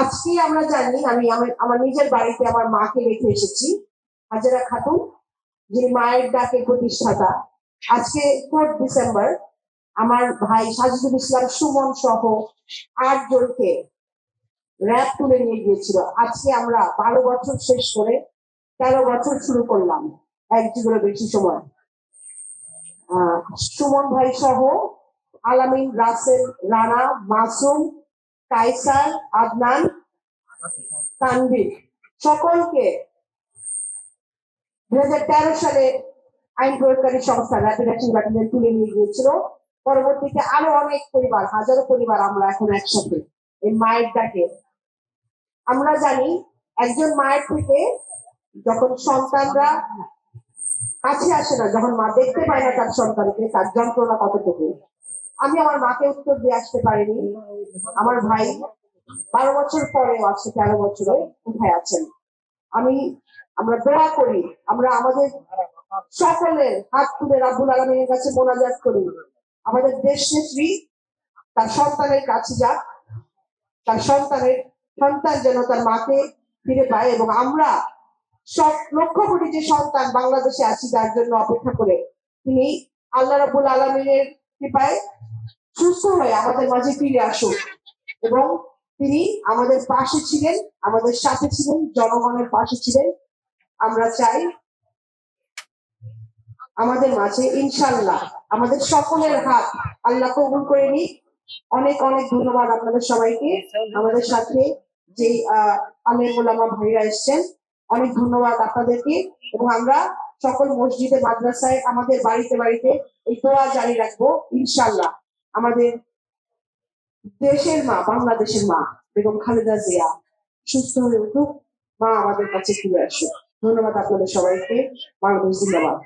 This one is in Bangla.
আজকে আমরা জানি, আমার নিজের বাড়িতে আমার মাকে রেখে এসেছি, হাজেরা খাতুন, যিনি মায়ের ডাকে প্রতিষ্ঠাতা। আজকে 4 ডিসেম্বর আমার ভাই সাজিদুল ইসলাম সুমন সহ 8 জনকে র্যাব তুলে নিয়ে গিয়েছিল। আজকে আমরা 12 বছর শেষ করে 13 বছর শুরু করলাম, এক যুগের বেশি সময়। সুমন ভাই সহ আলামিন, রাসেল, রানা, মাসুম, কাইসার, আদনান, তানভীর সকলকে 2013 সালে আইন প্রয়োগকারী সংস্থা র্যাপিড অ্যাকশন ব্যাটালিয়ন তুলে নিয়ে গিয়েছিল। পরবর্তীতে আরো অনেক পরিবার, হাজারো পরিবার আমরা এখন একসাথে এই মায়ের ডাকে। আমরা জানি একজন মায়ের থেকে যখন সন্তানরা কাছে আসে না, যখন মা দেখতে পায় না তার সন্তানকে, তার যন্ত্রণা কতটুকু। আমি আমার মাকে উত্তর দিয়ে আসতে পারিনি। আমার ভাই 12 বছর পরেও আজকে 13 বছরে কোথায় আছেন। আমরা দোয়া করি, আমরা আমাদের সকলের হাত তুলে রাব্বুল আলামিনের কাছে মোনাজাত করি, আমাদের দেশ নেত্রী তার সন্তানের কাছে যাক, তার সন্তান যেন তার মাকে ফিরে পায়, এবং আমরা সব লক্ষ কোটি যে সন্তান বাংলাদেশে আছি যার জন্য অপেক্ষা করে, তিনি আল্লাহ রাব্বুল আলামিনের কৃপায় সুস্থ হয়ে আমাদের মাঝে ফিরে আসুক। এবং তিনি আমাদের পাশে ছিলেন, আমাদের সাথে ছিলেন, জনগণের পাশে ছিলেন। আমরা চাই আমাদের মাঝে ইনশাআল্লাহ আমাদের সকলের হাত আল্লাহ কবুল করে নিক। অনেক অনেক ধন্যবাদ আপনাদের সবাইকে, আমাদের সাথে যে আলেম ওলামা ভাইরা এসেছেন, অনেক ধন্যবাদ আপনাদেরকে। এবং আমরা সকল মসজিদে, মাদ্রাসায়, আমাদের বাড়িতে বাড়িতে এই দোয়া জারি রাখবো ইনশাআল্লাহ। আমাদের দেশের মা, বাংলাদেশের মা বেগম খালেদা জিয়া সুস্থ হয়ে উঠুক, মা আমাদের কাছে ফিরে আসুক। ধন্যবাদ আপনাদের সবাইকে। বাংলাদেশ জিন্দাবাদ।